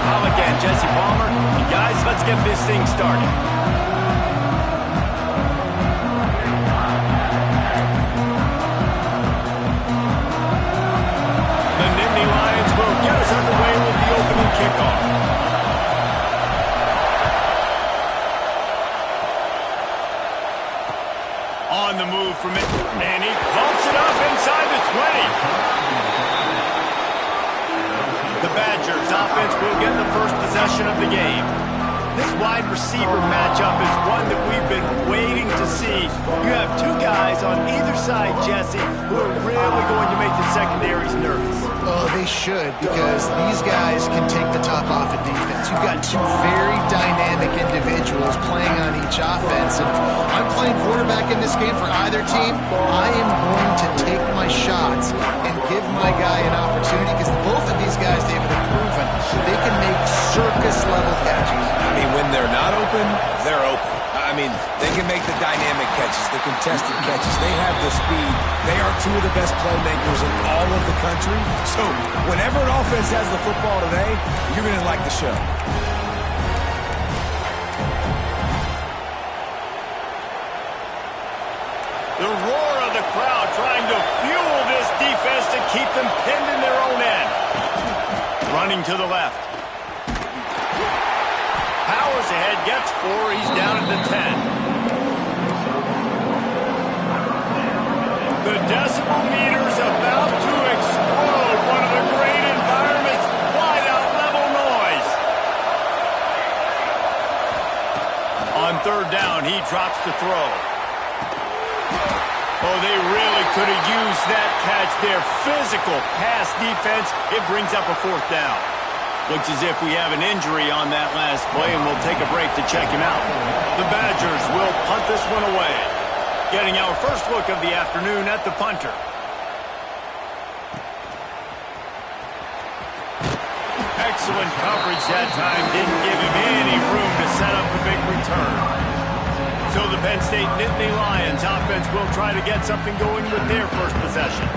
call again, Jesse Palmer. And guys, let's get this thing started. The Nittany Lions will get us underway with the opening kickoff. On the move from it, and he pumps it up inside the 20. The Badgers offense will get the first possession of the game. This wide receiver matchup is one that we've been waiting to see. You have two guys on either side, Jesse, who are really going to make the secondaries nervous. Oh, they should, because these guys can take the top off of defense. You've got two very dynamic individuals playing on each offense. And if I'm playing quarterback in this game for either team, I am going to take my shots and give my guy an opportunity, because both of these guys, David, have proven they can make circus-level catches. I mean, when they're not open, they're open. I mean, they can make the dynamic catches, the contested catches. They have the speed. They are two of the best playmakers in all of the country. So whenever an offense has the football today, you're going to like the show. The roar of the crowd trying to fuel this defense to keep them pinned in their own end. Running to the left. Powers ahead, gets 4. He's down at the 10. The decibel meter's about to explode. One of the great environments. Wide out level noise. On third down, he drops to throw. Oh, they really could have used that catch there. Physical pass defense. It brings up a fourth down. Looks as if we have an injury on that last play, and we'll take a break to check him out. The Badgers will punt this one away. Getting our first look of the afternoon at the punter. Excellent coverage that time. Didn't give him any room to set up a big return. So the Penn State Nittany Lions offense will try to get something going with their first possession.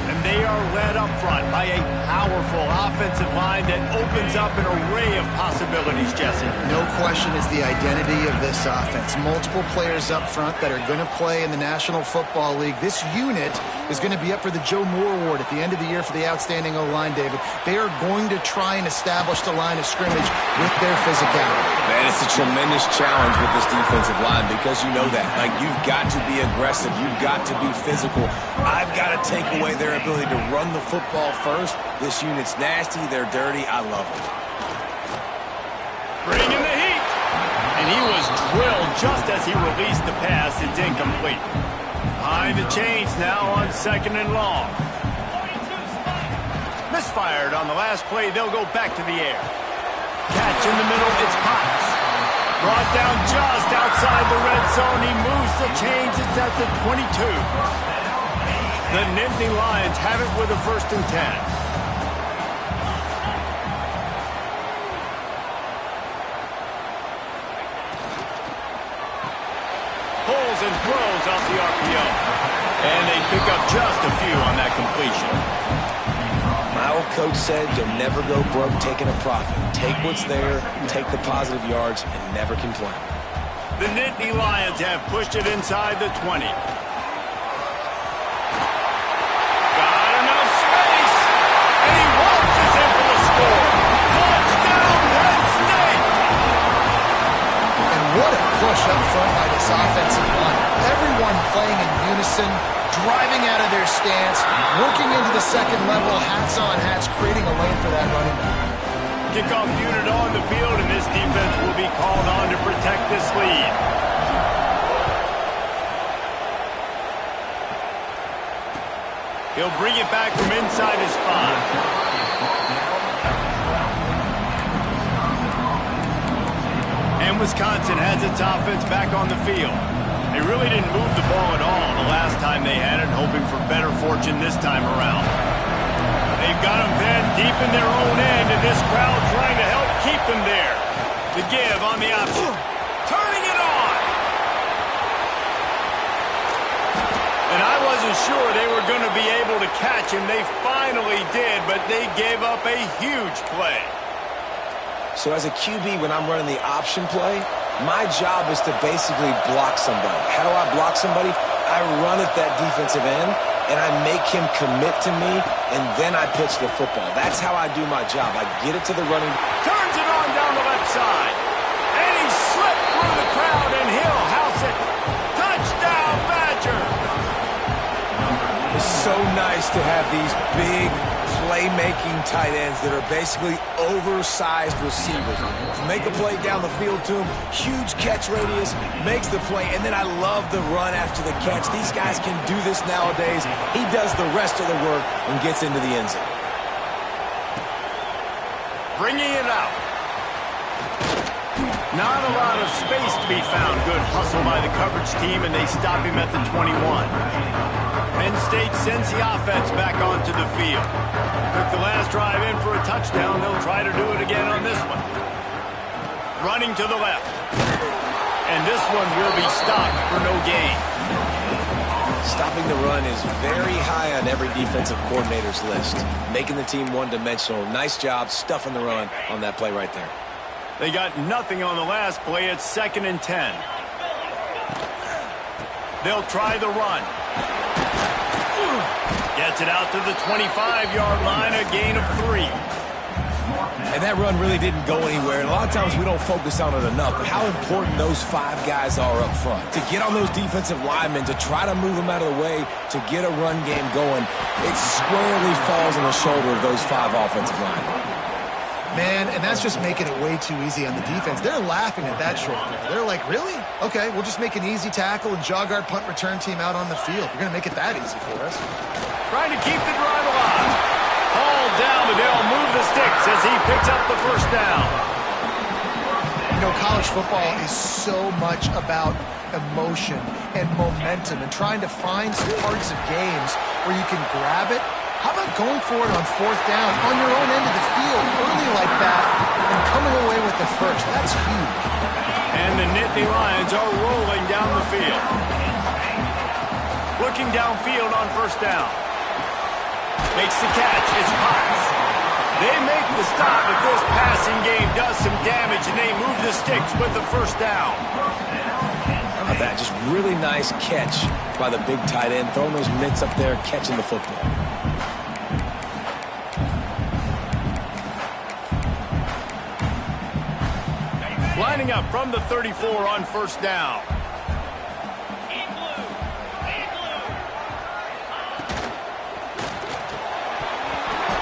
And they are led up front by a powerful offensive line that opens up an array of possibilities, Jesse. No question is the identity of this offense. Multiple players up front that are going to play in the National Football League. This unit is going to be up for the Joe Moore Award at the end of the year for the outstanding O-line, David. They are going to try and establish the line of scrimmage with their physicality. Man, it's a tremendous challenge with this defensive line, because you know that. Like, you've got to be aggressive. You've got to be physical. I've got to take away their ability to run the football first. This unit's nasty. They're dirty. I love it. Bringing the heat. And he was drilled just as he released the pass. It's incomplete. Behind the chains now on 2nd and long. Misfired on the last play. They'll go back to the air. Catch in the middle. It's Potts. Brought down just outside the red zone. He moves the chains. It's at the 22. The Nittany Lions have it with a 1st and 10. Pulls and throws off the RPO. And they pick up just a few on that completion. My old coach said you'll never go broke taking a profit. Take what's there, take the positive yards, and never complain. The Nittany Lions have pushed it inside the 20. Got enough space, and he waltzes in for the score. Touchdown, Penn State! And what a push up front by this offensive line. Everyone playing in unison, driving out of their stance, working into the second level, hats on hats, creating a lane for that running back. Kickoff unit on the field, and this defense will be called on to protect this lead. He'll bring it back from inside his 5. And Wisconsin has its offense back on the field. They really didn't move the ball at all the last time they had it, hoping for better fortune this time around. They've got them pinned deep in their own end, and this crowd trying to help keep them there. The give on the option. Turning it on! And I wasn't sure they were going to be able to catch him. They finally did, but they gave up a huge play. So as a QB, when I'm running the option play, my job is to basically block somebody. How do I block somebody? I run at that defensive end, and I make him commit to me, and then I pitch the football. That's how I do my job. I get it to the running. Turns it on down the left side. And he slipped through the crowd, and he'll house it. Touchdown, Badger! It's so nice to have these big, playmaking tight ends that are basically oversized receivers. Make a play down the field to him, huge catch radius, makes the play, and then I love the run after the catch. These guys can do this nowadays. He does the rest of the work and gets into the end zone. Bringing it out. Not a lot of space to be found. Good hustle by the coverage team, and they stop him at the 21. Penn State sends the offense back onto the field. Took the last drive in for a touchdown. They'll try to do it again on this one. Running to the left. And this one will be stopped for no gain. Stopping the run is very high on every defensive coordinator's list. Making the team one-dimensional. Nice job stuffing the run on that play right there. They got nothing on the last play. It's 2nd and 10. They'll try the run. Gets it out to the 25-yard line, a gain of 3. And that run really didn't go anywhere. And a lot of times we don't focus on it enough. But how important those 5 guys are up front. To get on those defensive linemen, to try to move them out of the way, to get a run game going, it squarely falls on the shoulder of those 5 offensive linemen. Man, and that's just making it way too easy on the defense. They're laughing at that short ball. They're like, really? Okay, we'll just make an easy tackle and jog our punt return team out on the field. You're going to make it that easy for us. Trying to keep the drive alive. Hauled down, but they'll move the sticks as he picks up the first down. You know, college football is so much about emotion and momentum and trying to find some parts of games where you can grab it. How about going for it on 4th down on your own end of the field early like that and coming away with the first? That's huge. And the Nittany Lions are rolling down the field. Looking downfield on 1st down. Makes the catch. It's Potts. They make the stop, but this passing game does some damage, and they move the sticks with the 1st down. How about that? Just really nice catch by the big tight end, throwing those mitts up there, catching the football. Lining up from the 34 on 1st down.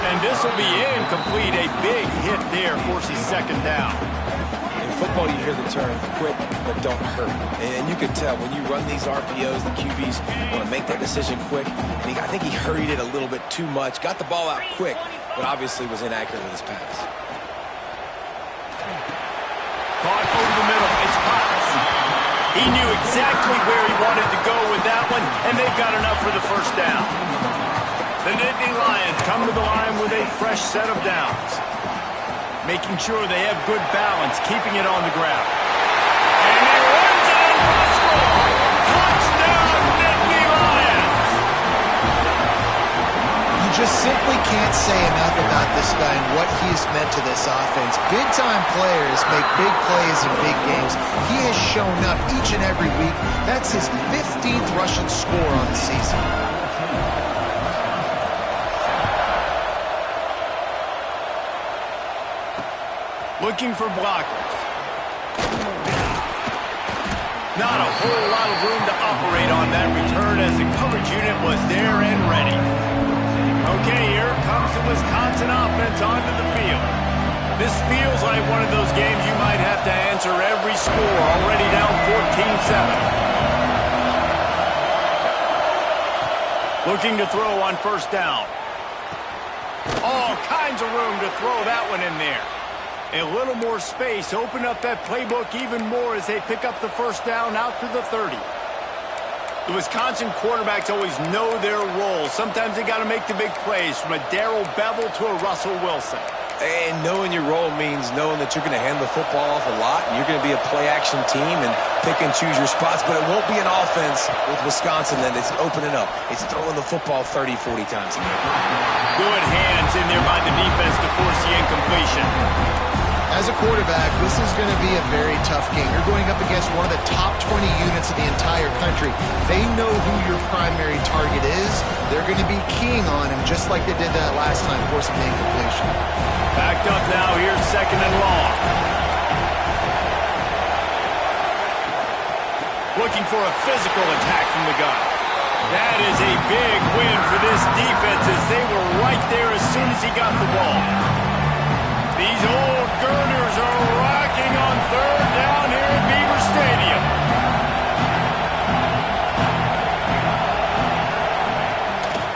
And this will be incomplete. A big hit there forces 2nd down. In football, you hear the term quick but don't hurt. And you can tell when you run these RPOs, the QBs want to make that decision quick. And I think he hurried it a little bit too much. Got the ball out quick, but obviously was inaccurate with his pass. Caught over the middle. It's Potts. He knew exactly where he wanted to go with that one, and they've got enough for the 1st down. The Nittany Lions come to the line with a fresh set of downs. Making sure they have good balance, keeping it on the ground. And he runs it and Russell! Touchdown, Nittany Lions! You just simply can't say enough about this guy and what he's meant to this offense. Big-time players make big plays in big games. He has shown up each and every week. That's his 15th rushing score on the season. Looking for blockers. Not a whole lot of room to operate on that return as the coverage unit was there and ready. Okay, here comes the Wisconsin offense onto the field. This feels like one of those games you might have to answer every score, already down 14-7. Looking to throw on 1st down. All kinds of room to throw that one in there. A little more space, open up that playbook even more as they pick up the 1st down out to the 30. The Wisconsin quarterbacks always know their role. Sometimes they got to make the big plays, from a Darrell Bevel to a Russell Wilson. And knowing your role means knowing that you're going to hand the football off a lot, and you're going to be a play-action team and pick and choose your spots, but it won't be an offense with Wisconsin that is opening up. It's throwing the football 30, 40 times a game. Good hands in there by the defense to force the incompletion. As as a quarterback, this is going to be a very tough game. You're going up against one of the top 20 units in the entire country. They know who your primary target is. They're going to be keying on him just like they did that last time, forcing the incompletion. Backed up now. Here's 2nd and long. Looking for a physical attack from the gun. That is a big win for this defense as they were right there as soon as he got the ball. These old girders are rocking on 3rd down here at Beaver Stadium.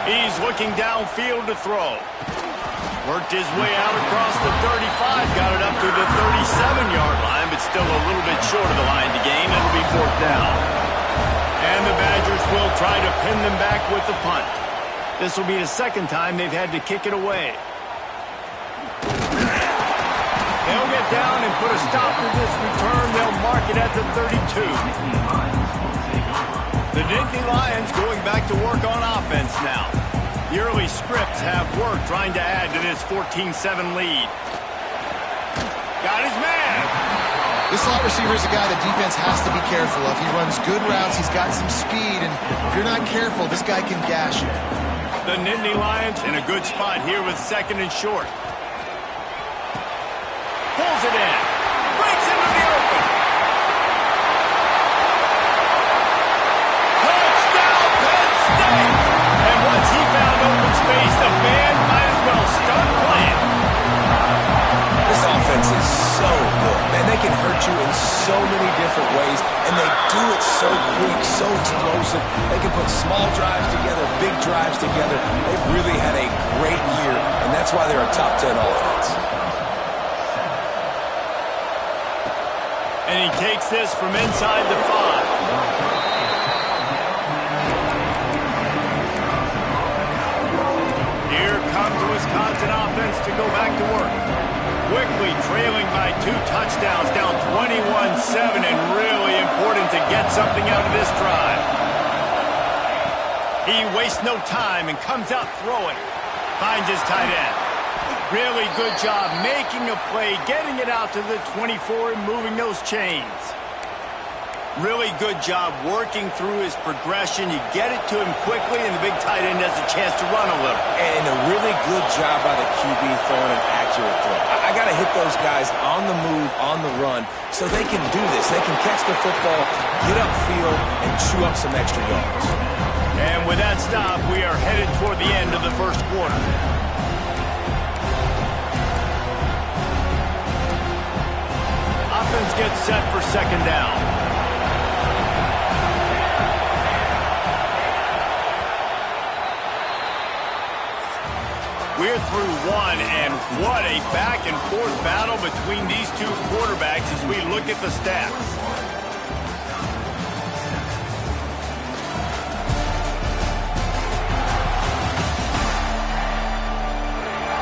He's looking downfield to throw. Worked his way out across the 35, got it up to the 37-yard line, but still a little bit short of the line to gain. It'll be 4th down. And the Badgers will try to pin them back with the punt. This will be the 2nd time they've had to kick it away. They'll get down and put a stop to this return. They'll mark it at the 32. The Nittany Lions going back to work on offense now. The early scripts have worked trying to add to this 14-7 lead. Got his man. This slot receiver is a guy the defense has to be careful of. He runs good routes. He's got some speed, and if you're not careful, this guy can gash you. The Nittany Lions in a good spot here with 2nd and short. Pulls it in. Breaks into the open. Touchdown, Penn State! And once he found open space, the band might as well start playing. This offense is so good, man. They can hurt you in so many different ways, and they do it so quick, so explosive. They can put small drives together, big drives together. They've really had a great year, and that's why they're a top 10 offense. And he takes this from inside the 5. Here comes the Wisconsin offense to go back to work. Quickly trailing by 2 touchdowns, down 21-7, and really important to get something out of this drive. He wastes no time and comes out throwing. Finds his tight end. Really good job making a play, getting it out to the 24 and moving those chains. Really good job working through his progression. You get it to him quickly, and the big tight end has a chance to run a little. And a really good job by the QB throwing an accurate throw. I got to hit those guys on the move, on the run, so they can do this. They can catch the football, get upfield, and chew up some extra yards. And with that stop, we are headed toward the end of the 1st quarter. Offense gets set for 2nd down. We're through 1, and what a back-and-forth battle between these 2 quarterbacks as we look at the stats.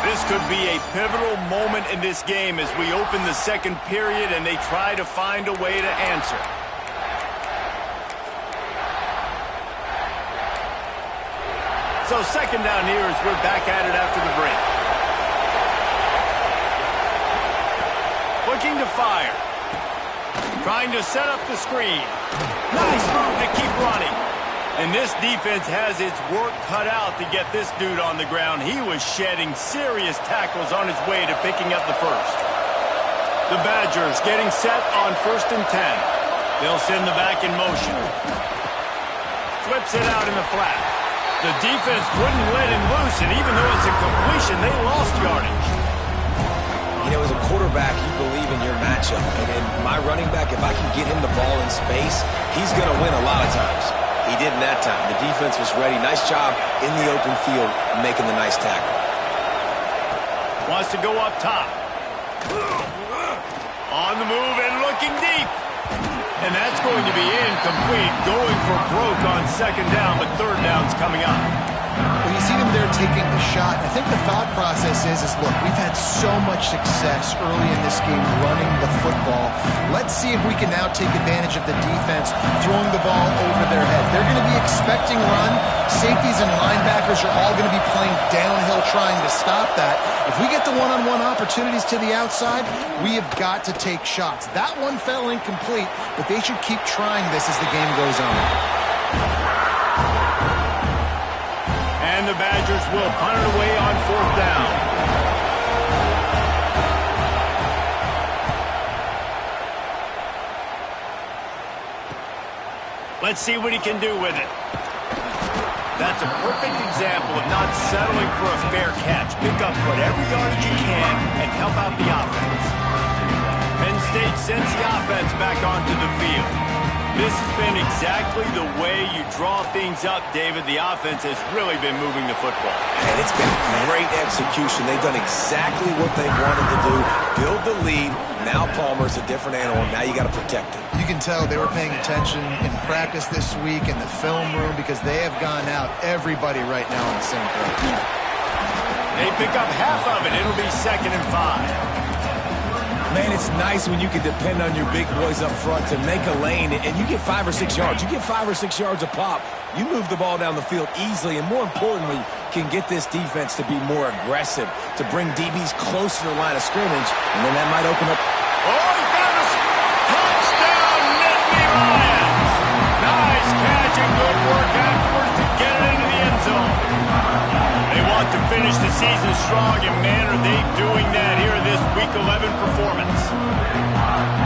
This could be a pivotal moment in this game as we open the 2nd period and they try to find a way to answer. So 2nd down here as we're back at it after the break. Looking to fire. Trying to set up the screen. Nice move to keep running. And this defense has its work cut out to get this dude on the ground. He was shedding serious tackles on his way to picking up the 1st. The Badgers getting set on 1st and 10. They'll send the back in motion. Flips it out in the flat. The defense wouldn't let him loose, and even though it's a completion, they lost yardage. You know, as a quarterback, you believe in your matchup. And in my running back, if I can get him the ball in space, he's going to win a lot of times. He did in that time. The defense was ready. Nice job in the open field making the nice tackle. Wants to go up top. On the move and looking deep. And that's going to be incomplete. Going for broke on 2nd down, but 3rd down's coming up. Well, you see them there taking the shot. I think the thought process is look, we've had so much success early in this game running the football. Let's see if we can now take advantage of the defense throwing the ball over their head. They're going to be expecting run. Safeties and linebackers are all going to be playing downhill trying to stop that. If we get the one-on-one opportunities to the outside, we have got to take shots. That one fell incomplete, but they should keep trying this as the game goes on. And the Badgers will punt it away on 4th down. Let's see what he can do with it. That's a perfect example of not settling for a fair catch. Pick up whatever yardage you can and help out the offense. Penn State sends the offense back onto the field. This has been exactly the way you draw things up, David. The offense has really been moving the football. And it's been great execution. They've done exactly what they wanted to do. Build the lead. Now Palmer's a different animal. Now you got to protect it. You can tell they were paying attention in practice this week in the film room because they have gone out everybody right now on the same page. They pick up half of it. It'll be 2nd and 5. Man, it's nice when you can depend on your big boys up front to make a lane, and you get 5 or 6 yards. You get 5 or 6 yards a pop. You move the ball down the field easily, and more importantly, can get this defense to be more aggressive, to bring DBs close to the line of scrimmage, and then that might open up. Oh, he found a touchdown, Nittany Lions! Nice catch and good work afterwards to get it into the end zone. They want to finish the season strong, and man, are they doing that here in this Week 11 performance.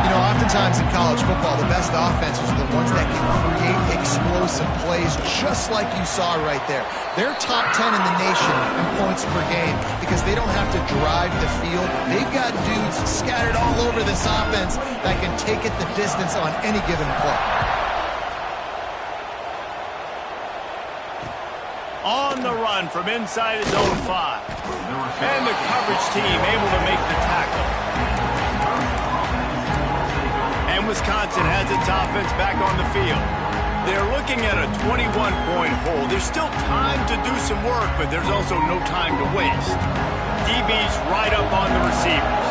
You know, oftentimes in college football, the best offenses are the ones that can create explosive plays just like you saw right there. They're top 10 in the nation in points per game because they don't have to drive the field. They've got dudes scattered all over this offense that can take it the distance on any given play. On the run from inside his own 5. And the coverage team able to make the tackle. And Wisconsin has its offense back on the field. They're looking at a 21-point hole. There's still time to do some work, but there's also no time to waste. DB's right up on the receivers.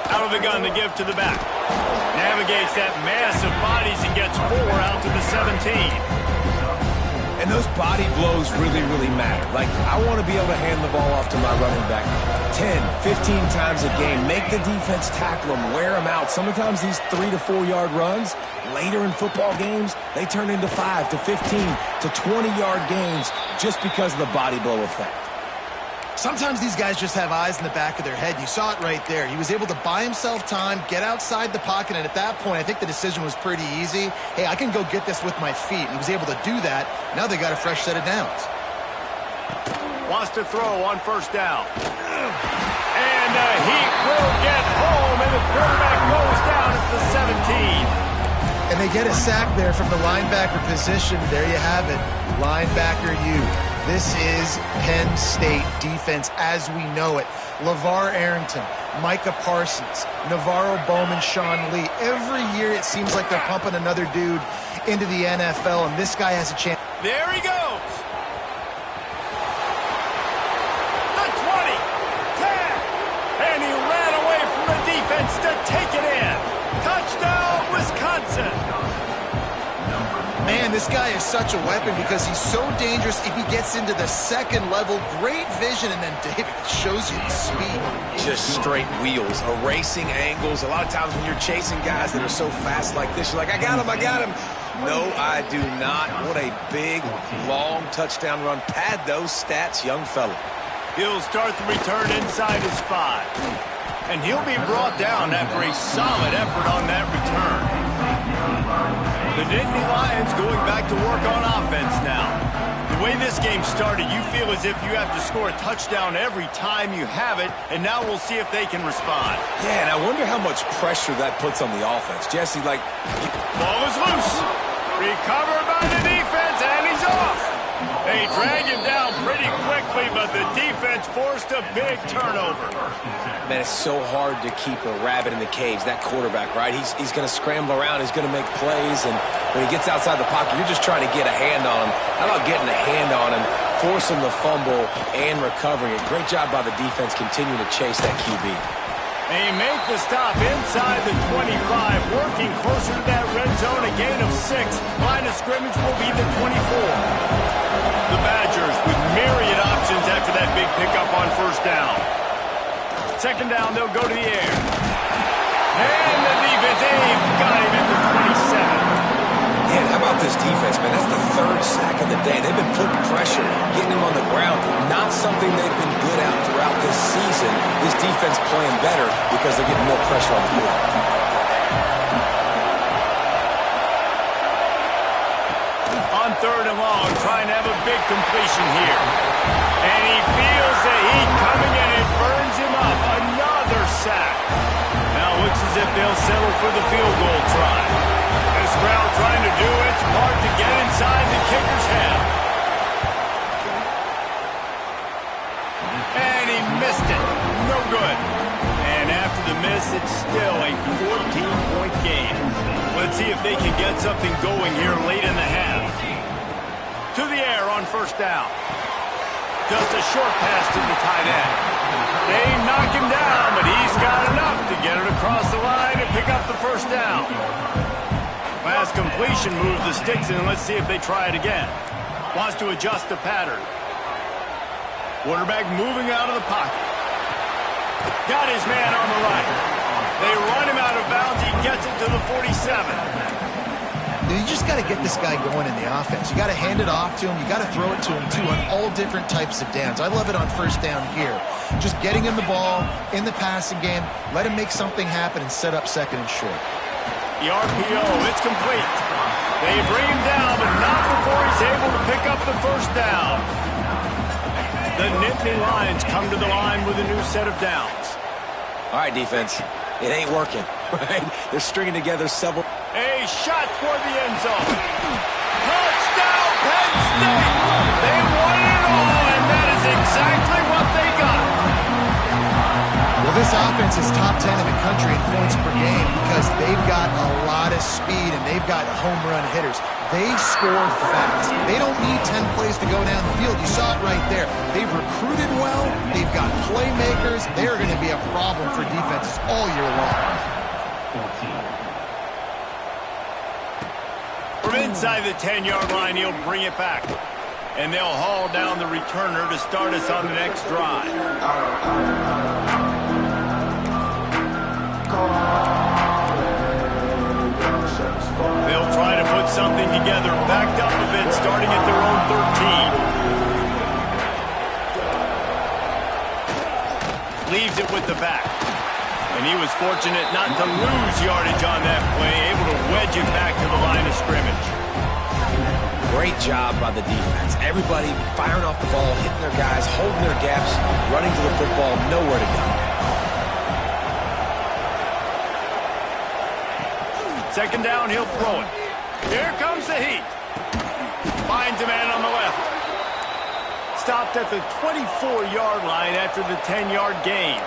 Out of the gun to give to the back. Navigates that mass of bodies and gets 4 out to the 17. And those body blows really, really matter. Like, I want to be able to hand the ball off to my running back 10, 15 times a game. Make the defense tackle them, wear them out. Sometimes these 3 to 4 yard runs, later in football games, they turn into 5 to 15 to 20 yard gains just because of the body blow effect. Sometimes these guys just have eyes in the back of their head. You saw it right there. He was able to buy himself time, get outside the pocket, and at that point, I think the decision was pretty easy. Hey, I can go get this with my feet. And he was able to do that. Now they got a fresh set of downs. Wants to throw on 1st down. And the Heat will get home, and the quarterback goes down at the 17. And they get a sack there from the linebacker position. There you have it. Linebacker U. This is Penn State defense as we know it. LeVar Arrington, Micah Parsons, Navarro Bowman, Sean Lee. Every year it seems like they're pumping another dude into the NFL, and this guy has a chance. There he goes. The 20, 10, and he ran away from the defense to take it in. Touchdown, Wisconsin. Man, this guy is such a weapon because he's so dangerous if he gets into the 2nd level. Great vision, and then David shows you the speed. Just straight wheels, erasing angles. A lot of times when you're chasing guys that are so fast like this, you're like, I got him, I got him. No, I do not. What a big, long touchdown run. Pad those stats, young fella. He'll start the return inside his 5. And he'll be brought down after a solid effort on that return. The Nittany Lions going back to work on offense now. The way this game started, you feel as if you have to score a touchdown every time you have it, and now we'll see if they can respond. Yeah, and I wonder how much pressure that puts on the offense. Jesse, like... Ball is loose. Recovered by the defense, and he's off. They drag him down pretty quickly, but the defense forced a big turnover. Man, it's so hard to keep a rabbit in the cage, that quarterback, right? He's going to scramble around. He's going to make plays, and when he gets outside the pocket, you're just trying to get a hand on him. How about getting a hand on him, forcing the fumble, and recovering it? Great job by the defense continuing to chase that QB. They make the stop inside the 25, working closer to that red zone, a gain of 6. Line of scrimmage will be the 24. The Badgers with myriad options after that big pickup on first down. Second down, they'll go to the air. And the defense, they've got him at the 27. Man, how about this defense, man? That's the 3rd sack of the day. They've been putting pressure, getting him on the ground. Not something they've been good at throughout this season. This defense playing better because they're getting more pressure on the field. On 3rd and long, trying to have a big completion here. And he feels the heat coming, and it burns him up. Another sack. Now it looks as if they'll settle for the field goal try. This crowd trying to do its part to get inside the kicker's head. And he missed it. No good. And after the miss, it's still a 14-point game. Let's see if they can get something going here late in the half. To the air on first down. Just a short pass to the tight end. They knock him down, but he's got enough to get it across the line and pick up the first down. Last completion moves the sticks in. Let's see if they try it again. Wants to adjust the pattern. Quarterback moving out of the pocket. Got his man on the right. They run him out of bounds. He gets it to the 47. You just got to get this guy going in the offense. You got to hand it off to him. You got to throw it to him, too, on all different types of downs. I love it on first down here. Just getting him the ball in the passing game, let him make something happen and set up second and short. The RPO, it's complete. They bring him down, but not before he's able to pick up the first down. The Nittany Lions come to the line with a new set of downs. All right, defense. It ain't working, right? They're stringing together several. A shot toward the end zone. Touchdown, Penn State! They won it all, and that is exactly what they got. Well, this offense is top 10 in the country in points per game because they've got a lot of speed and they've got home run hitters. They score fast. They don't need 10 plays to go down the field. You saw it right there. They've recruited well. They've got playmakers. They're going to be a problem for defenses all year long. From inside the 10-yard line, he'll bring it back. And they'll haul down the returner to start us on the next drive. They'll try to put something together, backed up a bit, starting at their own 13. Leaves it with the back. And he was fortunate not to lose yardage on that play, able to wedge it back to the line of scrimmage. Great job by the defense. Everybody firing off the ball, hitting their guys, holding their gaps, running to the football, nowhere to go. Second down, he'll throw it. Here comes the heat. Finds a man on the left. Stopped at the 24-yard line after the 10-yard gain.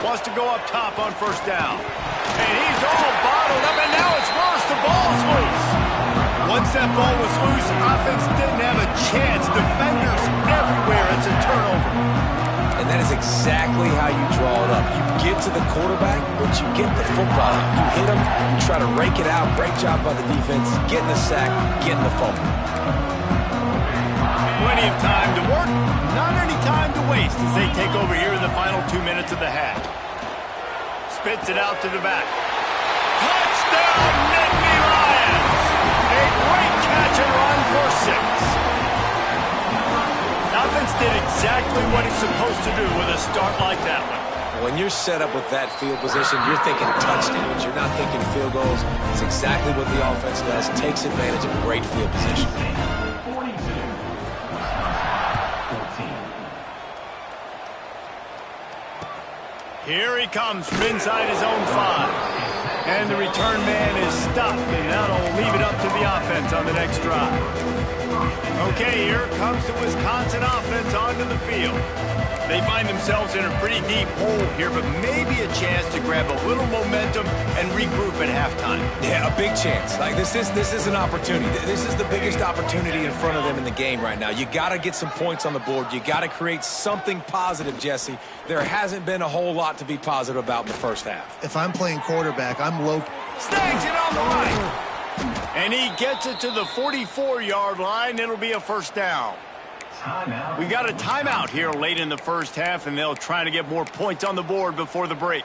Wants to go up top on first down. And he's all bottled up, and now it's worse. The ball's loose. Once that ball was loose, offense didn't have a chance. Defenders everywhere. It's a turnover. And that is exactly how you draw it up. You get to the quarterback, but you get the football out. You hit him, you try to rake it out. Great job by the defense, getting the sack, getting the fumble. Plenty of time to work, not any time to waste as they take over here in the final 2 minutes of the half. Spits it out to the back. Touchdown, Nittany Lions! A great catch and run for 6. Offense did exactly what it's supposed to do with a start like that one. When you're set up with that field position, you're thinking touchdowns. You're not thinking field goals. It's exactly what the offense does. Takes advantage of a great field position. Here he comes from inside his own 5. And the return man is stopped, and that'll leave it up to the offense on the next drive. Okay, here comes the Wisconsin offense onto the field. They find themselves in a pretty deep hole here, but maybe a chance to grab a little momentum and regroup at halftime. Yeah, a big chance. Like this is an opportunity. This is the biggest opportunity in front of them in the game right now. You got to get some points on the board. You got to create something positive, Jesse. There hasn't been a whole lot to be positive about in the first half. If I'm playing quarterback, I'm low. Snags it on the right. And he gets it to the 44-yard line. It'll be a first down. We got a timeout here late in the first half, and they'll try to get more points on the board before the break.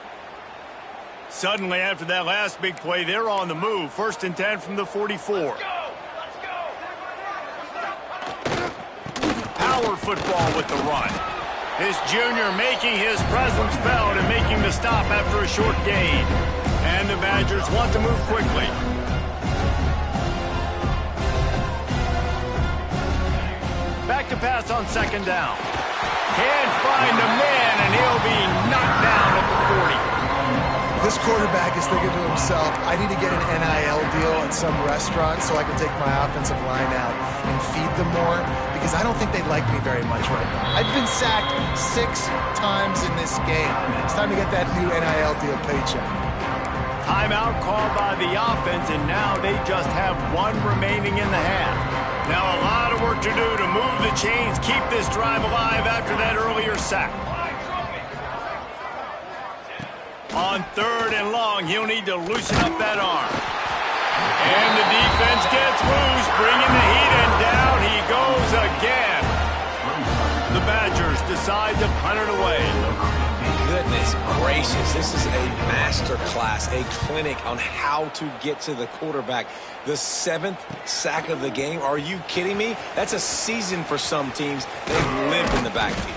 Suddenly, after that last big play, they're on the move. 1st and 10 from the 44. Power football with the run. This junior making his presence felt and making the stop after a short gain. And the Badgers want to move quickly. Back to pass on 2nd down. Can't find a man, and he'll be knocked down at the 40. This quarterback is thinking to himself, I need to get an NIL deal at some restaurant so I can take my offensive line out and feed them more, because I don't think they like me very much right now. I've been sacked 6 times in this game. It's time to get that new NIL deal paycheck. Timeout called by the offense, and now they just have 1 remaining in the half. Now a lot of work to do to move the chains, keep this drive alive after that earlier sack. On 3rd and long, he'll need to loosen up that arm. And the defense gets loose, bringing the heat, and down he goes again. The Badgers decide to punt it away. Goodness gracious, this is a master class, a clinic on how to get to the quarterback. The 7th sack of the game. Are you kidding me? That's a season for some teams. They've lived in the backfield.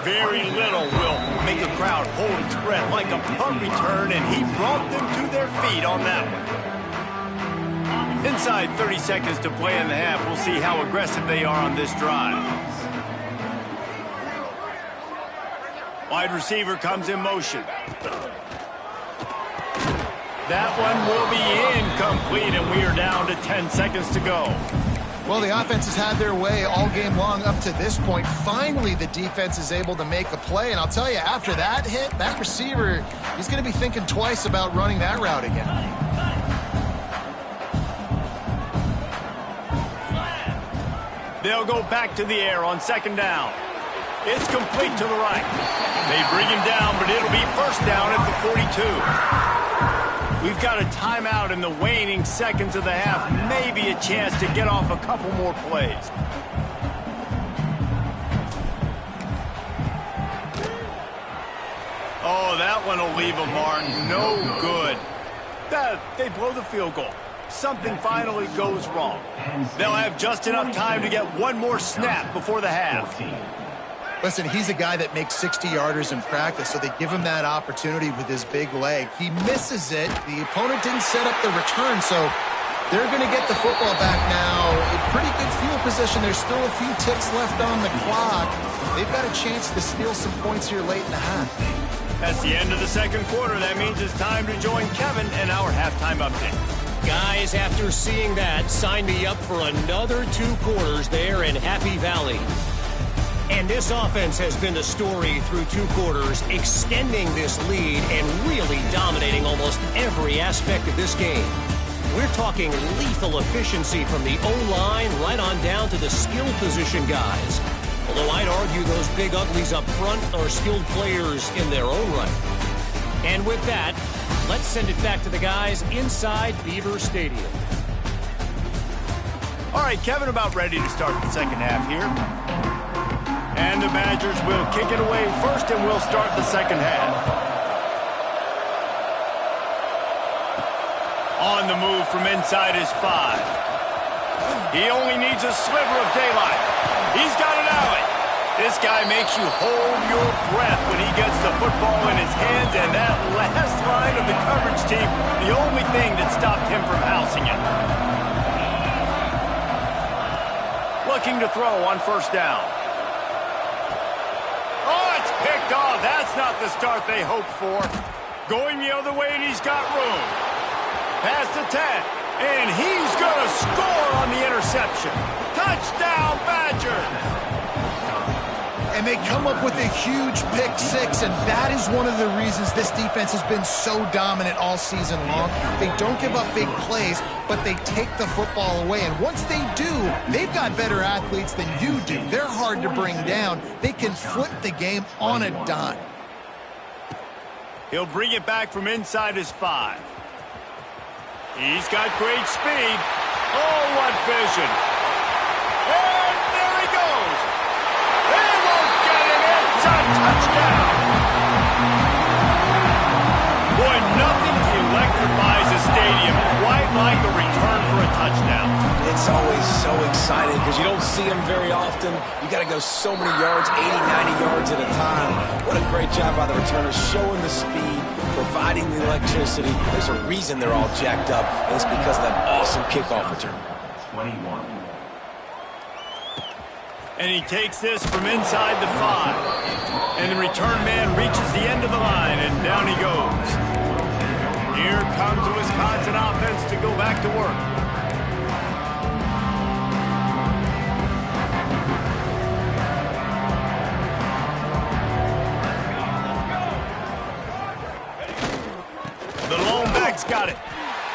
Very little will make a crowd hold its breath like a punt return, and he brought them to their feet on that one. Inside 30 seconds to play in the half. We'll see how aggressive they are on this drive. Wide receiver comes in motion. That one will be incomplete, and we are down to 10 seconds to go. Well, the offense has had their way all game long up to this point. Finally, the defense is able to make a play, and I'll tell you, after that hit, that receiver, he's going to be thinking twice about running that route again. They'll go back to the air on 2nd down. It's complete to the right. They bring him down, but it'll be first down at the 42. We've got a timeout in the waning seconds of the half. Maybe a chance to get off a couple more plays. Oh, that one will leave a mark. No good. They blow the field goal. Something finally goes wrong. They'll have just enough time to get one more snap before the half. Listen, he's a guy that makes 60-yarders in practice, so they give him that opportunity with his big leg. He misses it. The opponent didn't set up the return, so they're going to get the football back now. A pretty good field position. There's still a few ticks left on the clock. They've got a chance to steal some points here late in the half. That's the end of the 2nd quarter. That means it's time to join Kevin and our halftime update. Guys, after seeing that, sign me up for another 2 quarters there in Happy Valley. And this offense has been the story through 2 quarters, extending this lead and really dominating almost every aspect of this game. We're talking lethal efficiency from the O-line right on down to the skill position guys. Although I'd argue those big uglies up front are skilled players in their own right. And with that, let's send it back to the guys inside Beaver Stadium. All right, Kevin, about ready to start the 2nd half here. And the Badgers will kick it away first, and we'll start the 2nd half. On the move from inside his 5. He only needs a sliver of daylight. He's got an alley. This guy makes you hold your breath when he gets the football in his hands, and that last line of the coverage team, the only thing that stopped him from housing it. Looking to throw on 1st down. Oh, it's picked off. That's not the start they hoped for. Going the other way, and he's got room. Past the 10, and he's going to score on the interception. Touchdown, Badgers! And they come up with a huge pick six, and that is one of the reasons this defense has been so dominant all season long. They don't give up big plays, but they take the football away. And once they do, they've got better athletes than you do. They're hard to bring down. They can flip the game on a dime. He'll bring it back from inside his 5. He's got great speed. Oh, what vision. And there he goes. They won't get it. It's a touchdown. Boy, nothing electrifies a stadium quite like a return for a touchdown. It's always so exciting because you don't see them very often. You got to go so many yards, 80, 90 yards at a time. What a great job by the returners, showing the speed, providing the electricity. There's a reason they're all jacked up, and it's because of that awesome kickoff return. 21. And he takes this from inside the 5. And the return man reaches the end of the line, and down he goes. Here comes the Wisconsin offense to go back to work. The lone back's got it.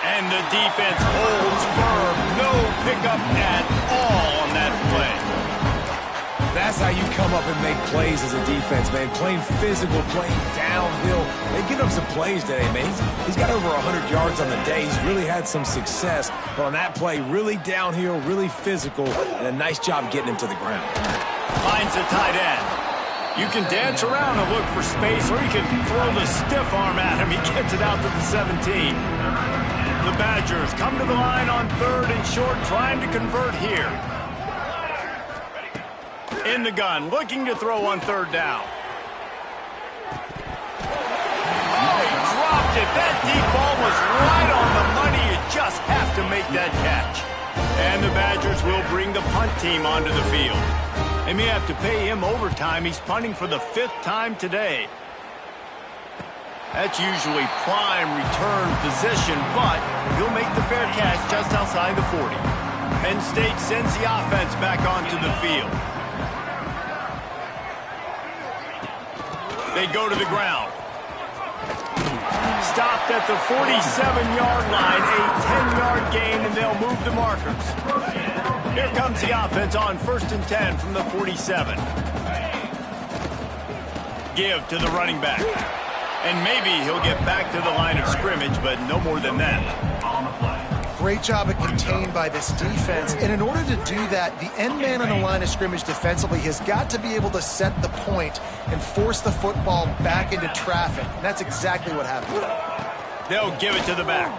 And the defense holds firm. No pickup at all on that play. That's how you come up and make plays as a defense, man. Playing physical, playing downhill. They give up some plays today, man. He's got over 100 yards on the day. He's really had some success. But on that play, really downhill, really physical, and a nice job getting him to the ground. Finds the tight end. You can dance around and look for space, or you can throw the stiff arm at him. He gets it out to the 17. The Badgers come to the line on 3rd and short, trying to convert here. In the gun, looking to throw on 3rd down. Oh, he dropped it. That deep ball was right on the money. You just have to make that catch. And the Badgers will bring the punt team onto the field. They may have to pay him overtime. He's punting for the 5th time today. That's usually prime return position, but he'll make the fair catch just outside the 40. Penn State sends the offense back onto the field. They go to the ground. Stopped at the 47-yard line, a 10-yard gain, and they'll move the markers. Here comes the offense on 1st and 10 from the 47. Give to the running back. And maybe he'll get back to the line of scrimmage, but no more than that. Great job of contained by this defense. And in order to do that, the end man on the line of scrimmage defensively has got to be able to set the point and force the football back into traffic. And that's exactly what happened. They'll give it to the back.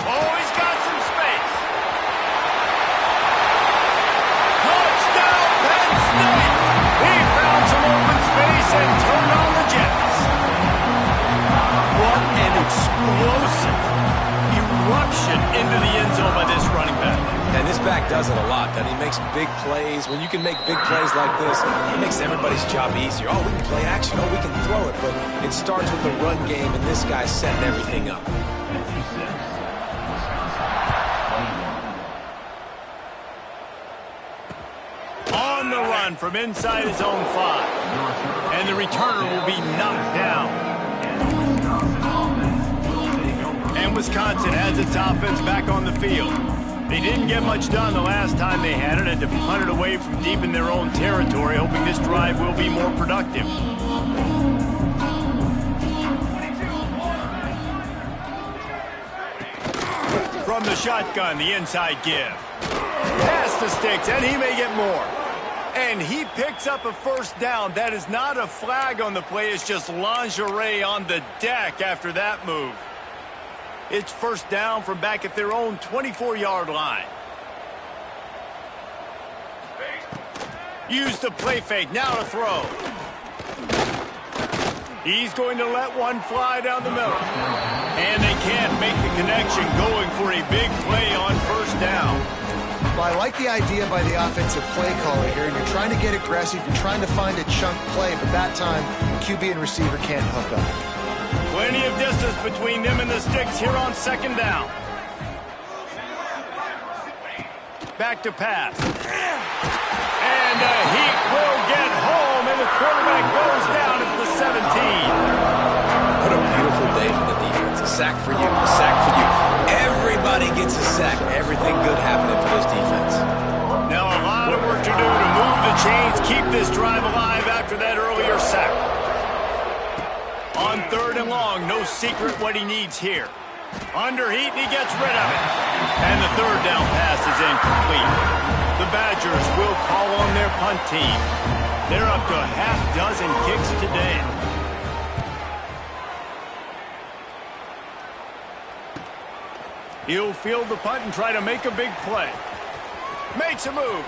Oh, he's got some space. Touchdown, Penn State! He found some open space and turned on the Jets. What an explosive eruption into the end zone by this running back. And this back does it a lot, doesn't he? Makes big plays. When you can make big plays like this, it makes everybody's job easier. Oh, we can play action. Oh, we can throw it. But it starts with the run game, and this guy's setting everything up. On the run from inside his own 5. And the returner will be knocked down. And Wisconsin has its offense back on the field. They didn't get much done the last time they had it, and to punt it away from deep in their own territory, hoping this drive will be more productive. From the shotgun, the inside give. Past the sticks, and he may get more. And he picks up a 1st down. That is not a flag on the play. It's just lingerie on the deck after that move. It's 1st down from back at their own 24-yard line. Use the play fake. Now to throw. He's going to let one fly down the middle. And they can't make the connection, going for a big play on 1st down. Well, I like the idea by the offensive play caller here. You're trying to get aggressive. You're trying to find a chunk play, but that time, QB and receiver can't hook up. Plenty of distance between them and the sticks here on second down. Back to pass. And he will get home, and the quarterback goes down at the 17. What a beautiful day for the defense. A sack for you, a sack for you. Everybody gets a sack. Everything good happening for this defense. Now a lot of work to do to move the chains, keep this drive alive after that earlier sack. On third and long, no secret what he needs here. Under heat, and he gets rid of it. And the third down pass is incomplete. The Badgers will call on their punt team. They're up to a half dozen kicks today. He'll field the punt and try to make a big play. Makes a move.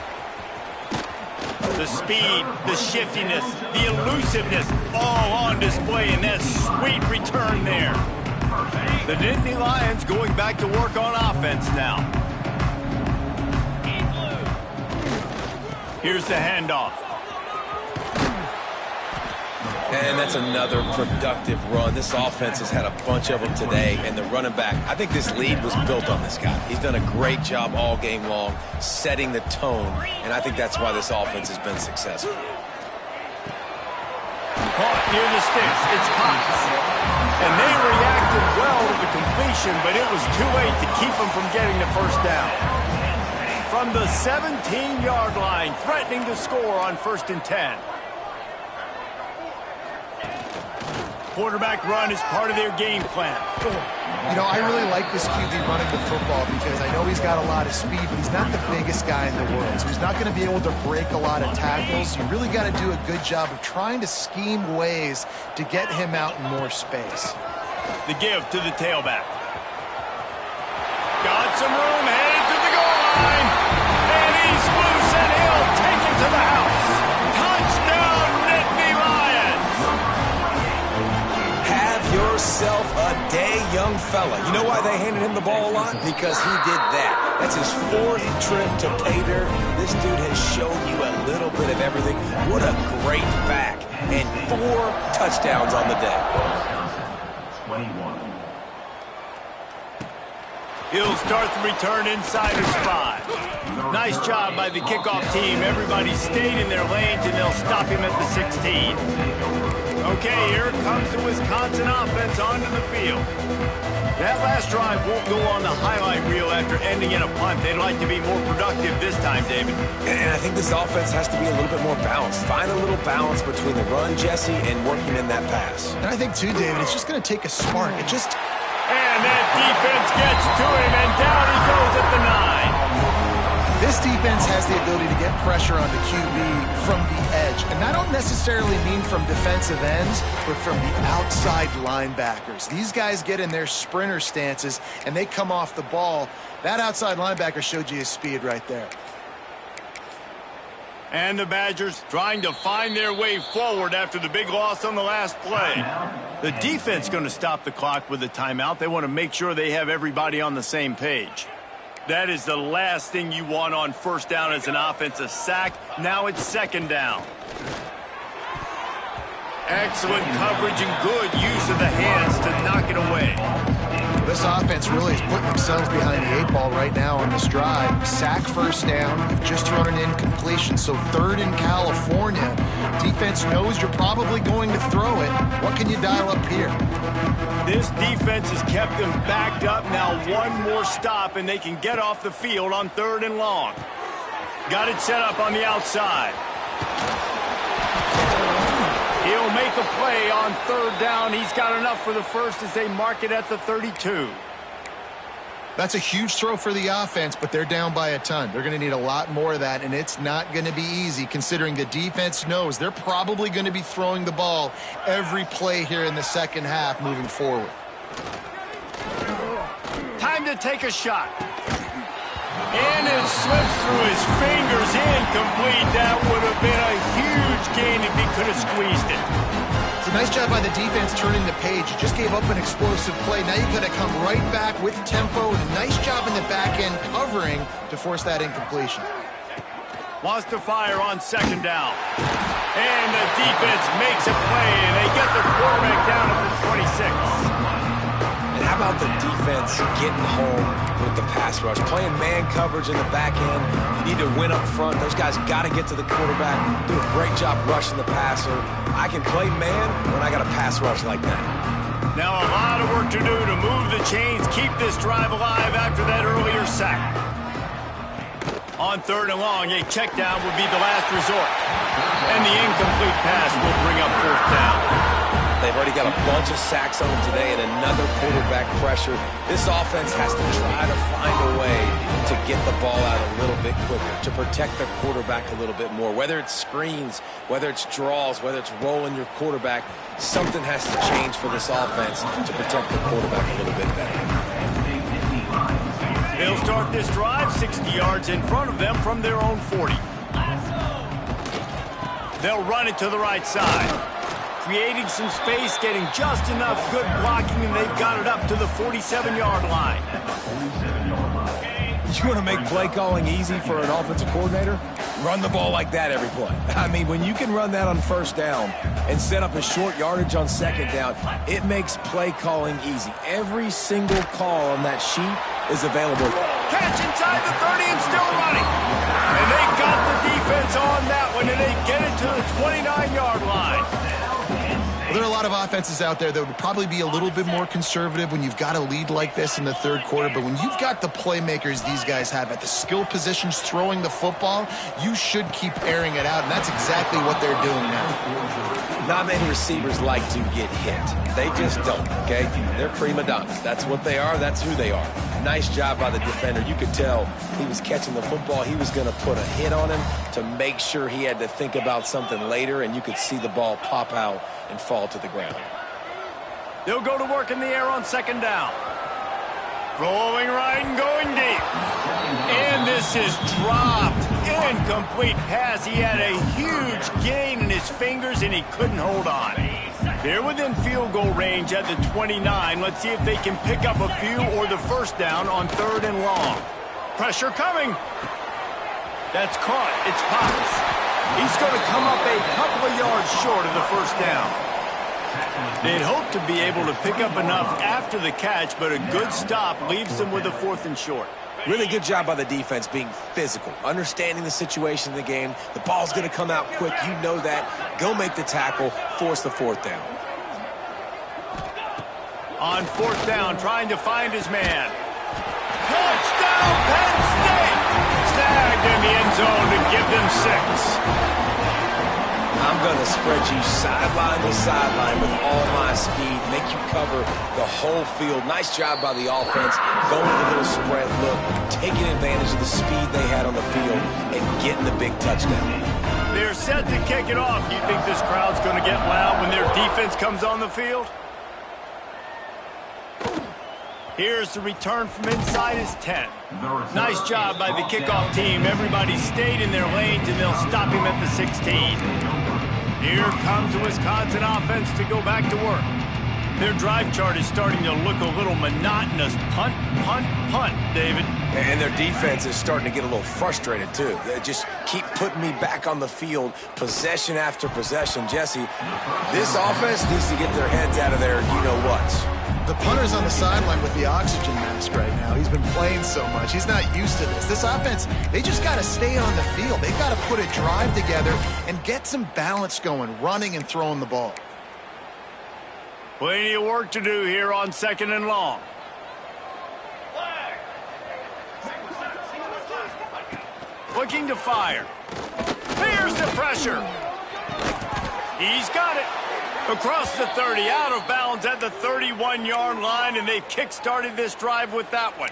The speed, the shiftiness, the elusiveness, all on display in that sweet return there. The Nittany Lions going back to work on offense now. Here's the handoff. And that's another productive run. This offense has had a bunch of them today, and the running back, I think this lead was built on this guy. He's done a great job all game long, setting the tone, and I think that's why this offense has been successful. Caught near the sticks. It's Potts. And they reacted well to the completion, but it was too late to keep them from getting the first down. From the 17-yard line, threatening to score on 1st and 10. Quarterback run is part of their game plan. You know, I really like this QB running the football because I know he's got a lot of speed, but he's not the biggest guy in the world. So he's not going to be able to break a lot of tackles. You really got to do a good job of trying to scheme ways to get him out in more space. The give to the tailback. Got some room, headed to the goal line. And he's loose, and he'll take it to the house. Touchdown, Nittany Lions. Have yourself a day, young fella. You know why they handed him the ball a lot? Because he did that. That's his 4th trip to pay dirt. This dude has shown you a little bit of everything. What a great back. And 4 touchdowns on the day. 21. He'll start the return inside his 5. Nice job by the kickoff team. Everybody stayed in their lanes, and they'll stop him at the 16. Okay, here comes the Wisconsin offense onto the field. That last drive won't go on the highlight reel after ending in a punt. They'd like to be more productive this time, David. And I think this offense has to be a little bit more balanced. Find a little balance between the run, Jesse, and working in that pass. And I think, too, David, it's just going to take a spark. And that defense gets to him, and down he goes at the 9. This defense has the ability to get pressure on the QB from the edge. And I don't necessarily mean from defensive ends, but from the outside linebackers. These guys get in their sprinter stances, and they come off the ball. That outside linebacker showed you his speed right there. And the Badgers trying to find their way forward after the big loss on the last play. The defense going to stop the clock with a timeout. They want to make sure they have everybody on the same page. That is the last thing you want on 1st down as an offense, a sack. Now it's 2nd down. Excellent coverage and good use of the hands to knock it away. This offense really is putting themselves behind the 8 ball right now on this drive. Sack 1st down. You've just thrown an incompletion, so 3rd in California. Defense knows you're probably going to throw it. What can you dial up here? This defense has kept them backed up. Now 1 more stop, and they can get off the field on 3rd and long. Got it set up on the outside. He'll make a play on 3rd down. He's got enough for the first as they mark it at the 32. That's a huge throw for the offense, but they're down by a ton. They're going to need a lot more of that, and it's not going to be easy considering the defense knows they're probably going to be throwing the ball every play here in the 2nd half moving forward. Time to take a shot. And it slips through his fingers, incomplete. That would have been a huge gain if he could have squeezed it. It's a nice job by the defense turning the page. You just gave up an explosive play. Now you've got to come right back with tempo and a nice job in the back end covering to force that incompletion. Wants to fire on second down. And the defense makes a play, and they get the quarterback down at the 26. And how about the defense getting home with the pass rush? Playing man coverage in the back end. You need to win up front. Those guys got to get to the quarterback. Do a great job rushing the passer. I can play man when I got a pass rush like that. Now a lot of work to do to move the chains, keep this drive alive after that earlier sack. On third and long, a check down would be the last resort. And the incomplete pass will bring up fourth down. They've already got a bunch of sacks on them today and another quarterback pressure. This offense has to try to find a way to get the ball out a little bit quicker, to protect their quarterback a little bit more. Whether it's screens, whether it's draws, whether it's rolling your quarterback, something has to change for this offense to protect the quarterback a little bit better. They'll start this drive 60 yards in front of them from their own 40. They'll run it to the right side. Creating some space, getting just enough good blocking, and they've got it up to the 47-yard line. You want to make play calling easy for an offensive coordinator? Run the ball like that every play. I mean, when you can run that on first down and set up a short yardage on second down, it makes play calling easy. Every single call on that sheet is available. Catch inside the 30 and still running. And they got the defense on that one, and they get it to the 29-yard line. Well, there are a lot of offenses out there that would probably be a little bit more conservative when you've got a lead like this in the third quarter. But when you've got the playmakers these guys have at the skill positions throwing the football, you should keep airing it out. And that's exactly what they're doing now. Not many receivers like to get hit. They just don't, okay? They're prima donnas. That's what they are. That's who they are. Nice job by the defender. You could tell he was catching the football. He was going to put a hit on him to make sure he had to think about something later, and you could see the ball pop out and fall to the ground. They'll go to work in the air on second down. Rolling right and going deep. And this is dropped. Incomplete pass. He had a huge gain in his fingers, and he couldn't hold on. They're within field goal range at the 29. Let's see if they can pick up a few or the first down on third and long. Pressure coming. That's caught. It's Potts. He's going to come up a couple of yards short of the first down. They'd hope to be able to pick up enough after the catch, but a good stop leaves them with a fourth and short. Really good job by the defense being physical, understanding the situation in the game. The ball's going to come out quick. You know that. Go make the tackle, force the fourth down. On fourth down, trying to find his man. Touchdown, Penn State! Snagged in the end zone to give them 6. I'm going to spread you sideline to sideline with all my speed, make you cover the whole field. Nice job by the offense, going with a little spread look, taking advantage of the speed they had on the field, and getting the big touchdown. They're set to kick it off. Do you think this crowd's going to get loud when their defense comes on the field? Here's the return from inside his 10. Nice job by the kickoff team. Everybody stayed in their lanes, and they'll stop him at the 16. Here comes the Wisconsin offense to go back to work. Their drive chart is starting to look a little monotonous. Punt, punt, punt, David. And their defense is starting to get a little frustrated, too. They just keep putting me back on the field, possession after possession. Jesse, this offense needs to get their heads out of their you-know-whats. The punter's on the sideline with the oxygen mask right now. He's been playing so much. He's not used to this. This offense, they just got to stay on the field. They've got to put a drive together and get some balance going, running and throwing the ball. Plenty of work to do here on second and long. Looking to fire. Here's the pressure. He's got it. Across the 30, out of bounds at the 31-yard line, and they've kick-started this drive with that one.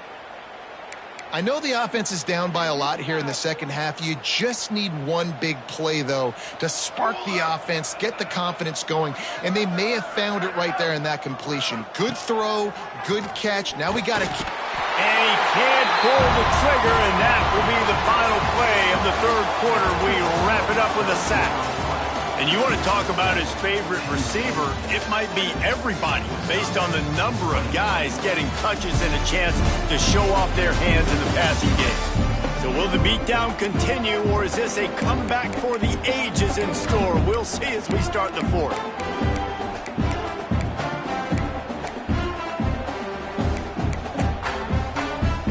I know the offense is down by a lot here in the second half. You just need one big play, though, to spark the offense, get the confidence going, and they may have found it right there in that completion. Good throw, good catch. Now we got to... And he can't pull the trigger, and that will be the final play of the third quarter. We wrap it up with a sack. And you want to talk about his favorite receiver, it might be everybody based on the number of guys getting touches and a chance to show off their hands in the passing game. So will the beatdown continue, or is this a comeback for the ages in store? We'll see as we start the fourth.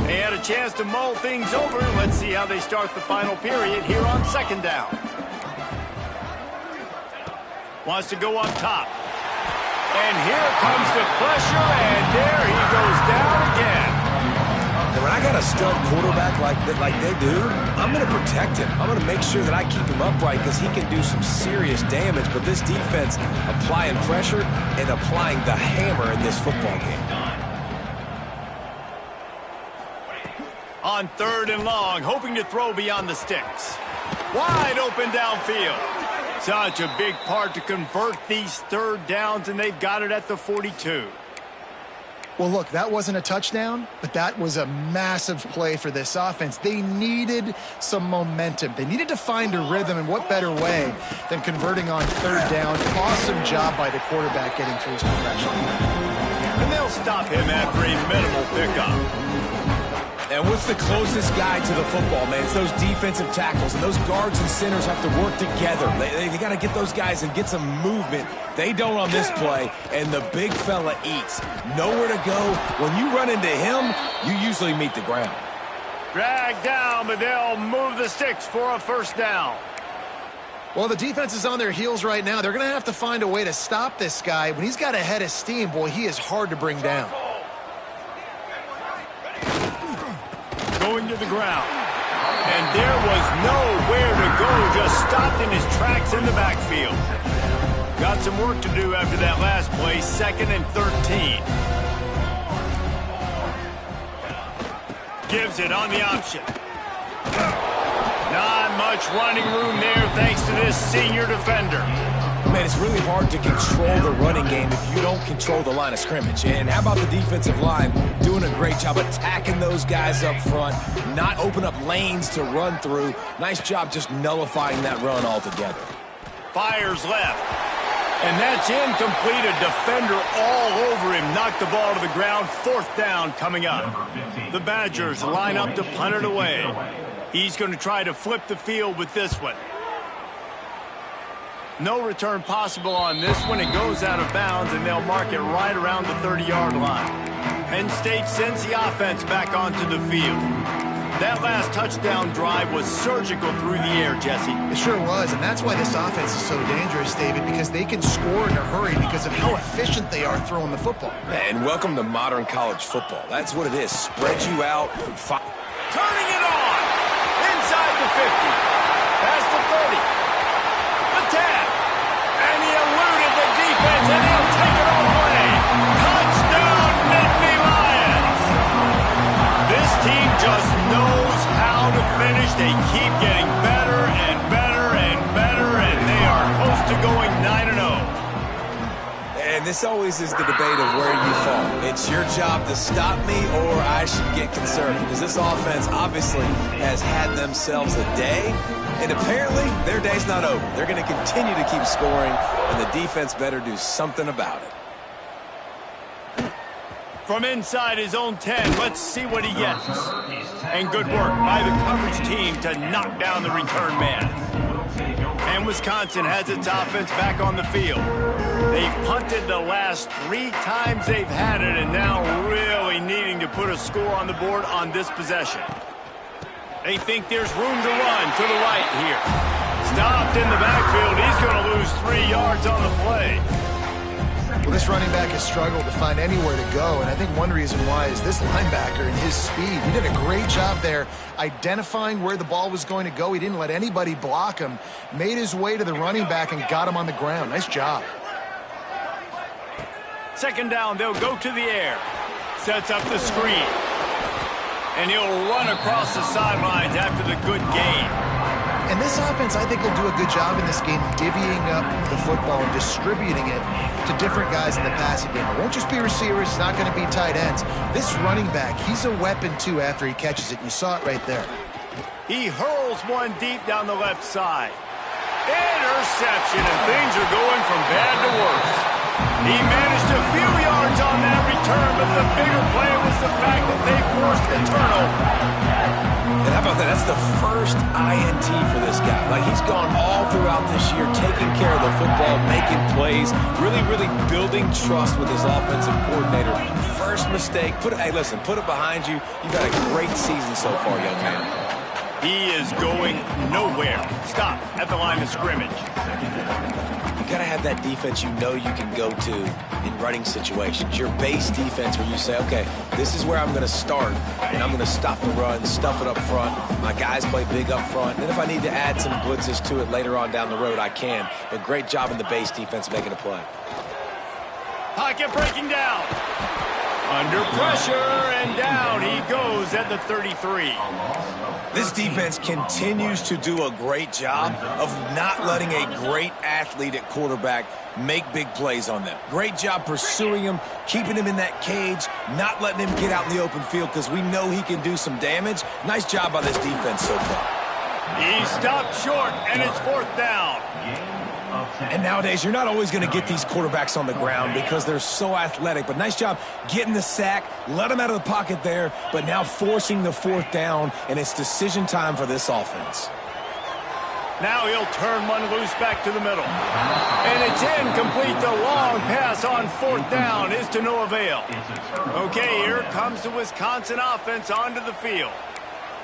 They had a chance to mull things over. Let's see how they start the final period here on second down. Wants to go up top. And here comes the pressure, and there he goes down again. And when I got a stud quarterback like they do, I'm going to protect him. I'm going to make sure that I keep him upright because he can do some serious damage. But this defense applying pressure and applying the hammer in this football game. On third and long, hoping to throw beyond the sticks. Wide open downfield. Such a big part to convert these third downs, and they've got it at the 42. Well, look, that wasn't a touchdown, but that was a massive play for this offense. They needed some momentum. They needed to find a rhythm, and what better way than converting on third down. Awesome job by the quarterback getting through his progression. And they'll stop him after a minimal pickup. And what's the closest guy to the football, man? It's those defensive tackles, and those guards and centers have to work together. They got to get those guys and get some movement. They don't on this play, and the big fella eats. Nowhere to go. When you run into him, you usually meet the ground. Drag down, but they'll move the sticks for a first down. Well, the defense is on their heels right now. They're going to have to find a way to stop this guy. When he's got a head of steam, boy, he is hard to bring down. Going to the ground. And there was nowhere to go, just stopped in his tracks in the backfield. Got some work to do after that last play, 2nd and 13. Gives it on the option. Not much running room there thanks to this senior defender. Man, it's really hard to control the running game if you don't control the line of scrimmage. And how about the defensive line doing a great job attacking those guys up front, not open up lanes to run through. Nice job just nullifying that run altogether. Fires left. And that's incomplete. A defender all over him. Knocked the ball to the ground. 4th down coming up. The Badgers line up to punt it away. He's going to try to flip the field with this one. No return possible on this one. It goes out of bounds, and they'll mark it right around the 30-yard line. Penn State sends the offense back onto the field. That last touchdown drive was surgical through the air, Jesse. It sure was, and that's why this offense is so dangerous, David, because they can score in a hurry because of how efficient they are throwing the football. And welcome to modern college football. That's what it is. Spread you out. Turning it on. Inside the 50. Past the 30. The 10. And he eluded the defense, and he'll take it all away. Touchdown, Nittany Lions. This team just knows how to finish. They keep getting better and better and better, and they are close to going 9-0. And this always is the debate of where you fall. It's your job to stop me, or I should get concerned, because this offense obviously has had themselves a day, and apparently their day's not over. They're going to continue to keep scoring, and the defense better do something about it. From inside his own 10, let's see what he gets. And good work by the coverage team to knock down the return man. And Wisconsin has its offense back on the field. They've punted the last 3 times they've had it, and now really needing to put a score on the board on this possession. They think there's room to run to the right here. Stopped in the backfield. He's going to lose 3 yards on the play. Well, this running back has struggled to find anywhere to go, and I think one reason why is this linebacker and his speed. He did a great job there identifying where the ball was going to go. He didn't let anybody block him. Made his way to the running back and got him on the ground. Nice job. 2nd down, they'll go to the air. Sets up the screen. And he'll run across the sidelines after the good gain. And this offense, I think, will do a good job in this game divvying up the football and distributing it to different guys in the passing game. It won't just be receivers. It's not going to be tight ends. This running back, he's a weapon, too, after he catches it. You saw it right there. He hurls one deep down the left side. Interception, and things are going from bad to worse. He managed a few yards on that return, but the bigger play was the fact that they forced the turnover. And how about that? That's the first INT for this guy. Like, he's gone all throughout this year, taking care of the football, making plays, really, really building trust with his offensive coordinator. First mistake, hey, listen, put it behind you. You've had a great season so far, young man. He is going nowhere. Stop at the line of scrimmage. You got to have that defense you know you can go to in running situations. Your base defense where you say, okay, this is where I'm going to start, and I'm going to stop the run, stuff it up front. My guys play big up front. And if I need to add some blitzes to it later on down the road, I can. But great job in the base defense making a play. Pocket breaking down. Under pressure, and down he goes at the 33. This defense continues to do a great job of not letting a great athlete at quarterback make big plays on them. Great job pursuing him, keeping him in that cage, not letting him get out in the open field because we know he can do some damage. Nice job by this defense so far. He stopped short, and it's 4th down. And nowadays, you're not always going to get these quarterbacks on the ground because they're so athletic. But nice job getting the sack, let them out of the pocket there, but now forcing the 4th down, and it's decision time for this offense. Now he'll turn one loose back to the middle. And it's incomplete. The long pass on 4th down is to no avail. Okay, here comes the Wisconsin offense onto the field.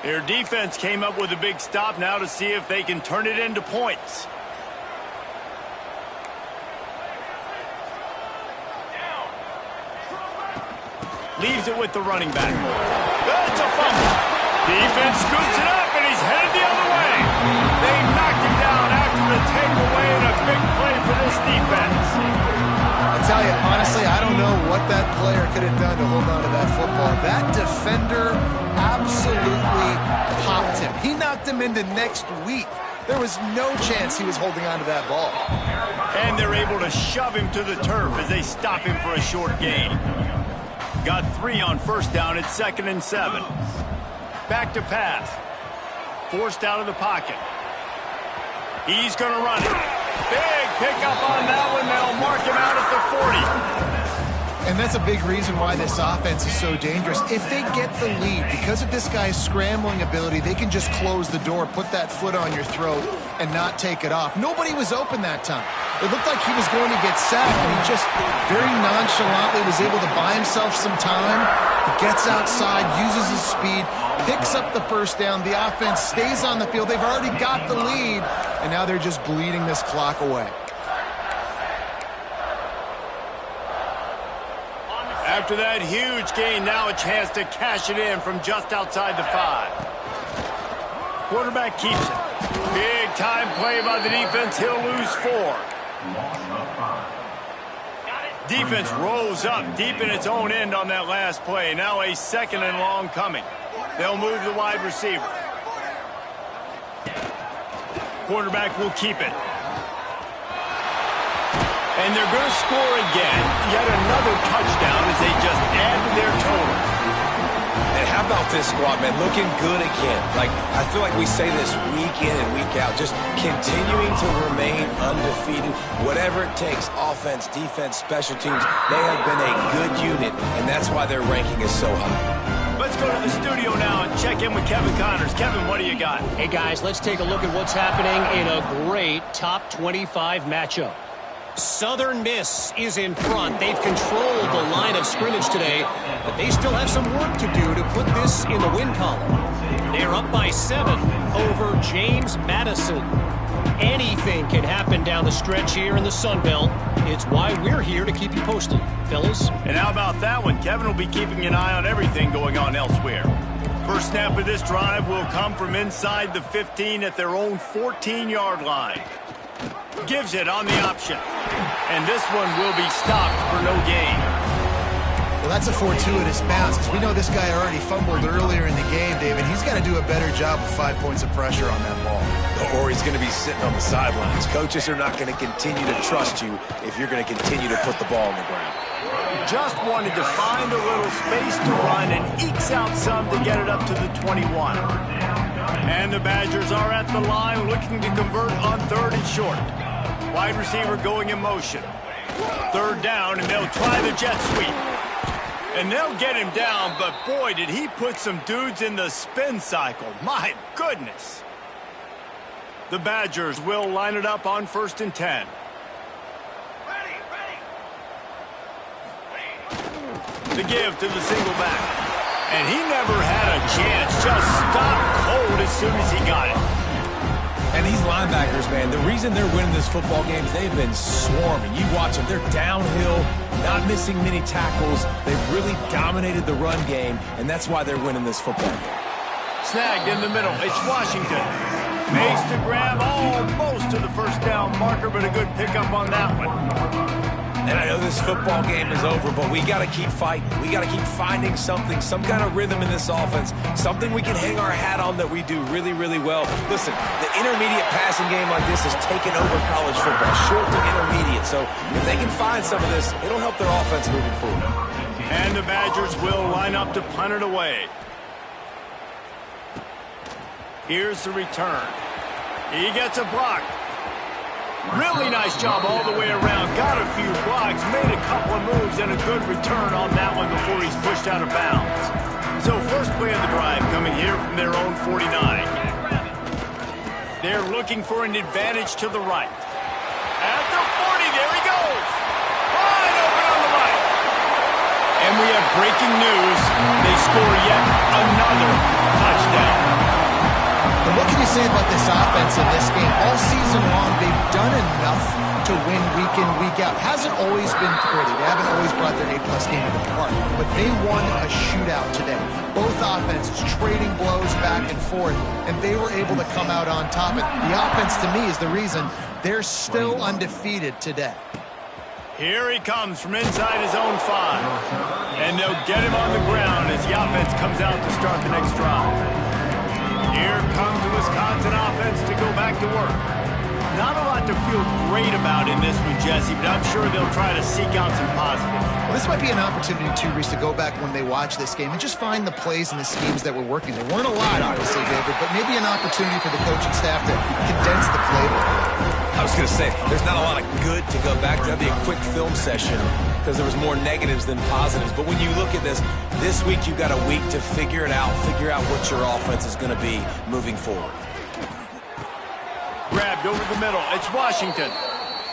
Their defense came up with a big stop now to see if they can turn it into points. Leaves it with the running back. That's a fumble. Defense scoops it up, and he's headed the other way. They knocked him down after the takeaway, and a big play for this defense. I tell you, honestly, I don't know what that player could have done to hold on to that football. That defender absolutely popped him. He knocked him into next week. There was no chance he was holding on to that ball. And they're able to shove him to the turf as they stop him for a short gain. Got 3 on 1st down. It's 2nd and 7. Back to pass. Forced out of the pocket. He's going to run it. Big pickup on that one. They'll mark him out at the 40. And that's a big reason why this offense is so dangerous. If they get the lead, because of this guy's scrambling ability, they can just close the door, put that foot on your throat, and not take it off. Nobody was open that time. It looked like he was going to get sacked, and he just very nonchalantly was able to buy himself some time. He gets outside, uses his speed, picks up the 1st down. The offense stays on the field. They've already got the lead, and now they're just bleeding this clock away. After that huge gain, now a chance to cash it in from just outside the 5. Quarterback keeps it. Big time play by the defense. He'll lose 4. Defense rolls up deep in its own end on that last play. Now a 2nd and long coming. They'll move the wide receiver. Quarterback will keep it. And they're going to score again. Yet another touchdown as they just add to their total. And how about this squad, man? Looking good again. Like, I feel like we say this week in and week out. Just continuing to remain undefeated. Whatever it takes, offense, defense, special teams, they have been a good unit, and that's why their ranking is so high. Let's go to the studio now and check in with Kevin Connors. Kevin, what do you got? Hey, guys, let's take a look at what's happening in a great top 25 matchup. Southern Miss is in front. They've controlled the line of scrimmage today, but they still have some work to do to put this in the win column. They're up by 7 over James Madison. Anything can happen down the stretch here in the Sun Belt. It's why we're here to keep you posted, fellas. And how about that one? Kevin will be keeping an eye on everything going on elsewhere. First snap of this drive will come from inside the 15 at their own 14-yard line. Gives it on the option. And this one will be stopped for no gain. Well, that's a fortuitous bounce, because we know this guy already fumbled earlier in the game, David. He's got to do a better job with 5 points of pressure on that ball. Or he's going to be sitting on the sidelines. Coaches are not going to continue to trust you if you're going to continue to put the ball on the ground. Just wanted to find a little space to run and ekes out some to get it up to the 21. And the Badgers are at the line looking to convert on 3rd and short. Wide receiver going in motion. 3rd down, and they'll try the jet sweep. And they'll get him down, but boy, did he put some dudes in the spin cycle. My goodness. The Badgers will line it up on 1st and 10. The give to the single back. And he never had a chance. Just stopped cold as soon as he got it. And these linebackers, man, the reason they're winning this football game is they've been swarming. You watch them. They're downhill, not missing many tackles. They've really dominated the run game, and that's why they're winning this football game. Snagged in the middle. It's Washington. Makes the grab almost to the first down marker, but a good pickup on that one. And I know this football game is over, but we got to keep fighting. We got to keep finding something, some kind of rhythm in this offense, something we can hang our hat on that we do really, really well. Listen, the intermediate passing game like this has taken over college football, short to intermediate. So if they can find some of this, it'll help their offense moving forward. And the Badgers will line up to punt it away. Here's the return. He gets a block. Really nice job all the way around. Got a few blocks, made a couple of moves, and a good return on that one before he's pushed out of bounds. So first play of the drive coming here from their own 49. They're looking for an advantage to the right. At the 40, there he goes. Wide open on the right. And we have breaking news. They score yet another touchdown. And what can you say about this offense in this game? All season long, they've done enough to win week in, week out. Hasn't always been pretty. They haven't always brought their A-plus game to the park. But they won a shootout today. Both offenses trading blows back and forth, and they were able to come out on top. And the offense, to me, is the reason they're still undefeated today. Here he comes from inside his own 5. And they'll get him on the ground as the offense comes out to start the next drive. Here comes the Wisconsin offense to go back to work. Not a lot to feel great about in this one, Jesse, but I'm sure they'll try to seek out some positives. Well, this might be an opportunity, too, Reese, to go back when they watch this game and just find the plays and the schemes that were working. There weren't a lot, obviously, David, but maybe an opportunity for the coaching staff to condense the playbook. I was going to say, there's not a lot of good to go back to. That'd be a quick film session because there was more negatives than positives. But when you look at this week you've got a week to figure it out, figure out what your offense is going to be moving forward. Grabbed over the middle. It's Washington.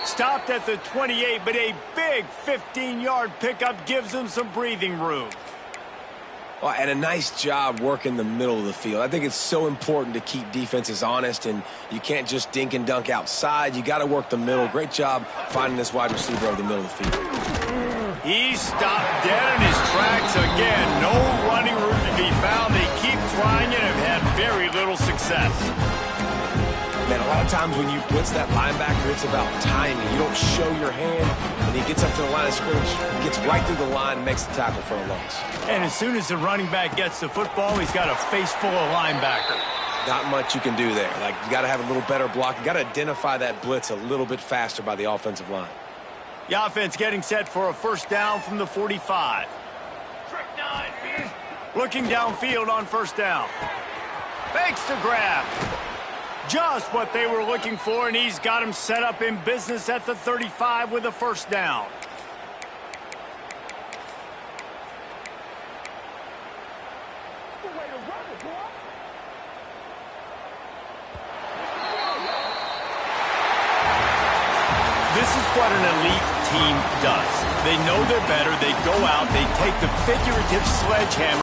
Stopped at the 28, but a big 15-yard pickup gives them some breathing room. Well, and a nice job working the middle of the field. I think it's so important to keep defenses honest, and you can't just dink and dunk outside. You got to work the middle. Great job finding this wide receiver over the middle of the field. He stopped dead in his tracks again. No running room to be found. They keep trying it and have had very little success. Man, a lot of times when you blitz that linebacker, it's about timing. You don't show your hand, and he gets up to the line of scrimmage, gets right through the line, and makes the tackle for a loss. And as soon as the running back gets the football, he's got a face full of linebacker. Not much you can do there. Like, you got to have a little better block. You got to identify that blitz a little bit faster by the offensive line. The offense getting set for a first down from the 45. Looking downfield on first down. Fakes the grab. Just what they were looking for, and he's got him set up in business at the 35 with a first down. This is what an elite team does. They know they're better. They go out. They take the figurative sledgehammer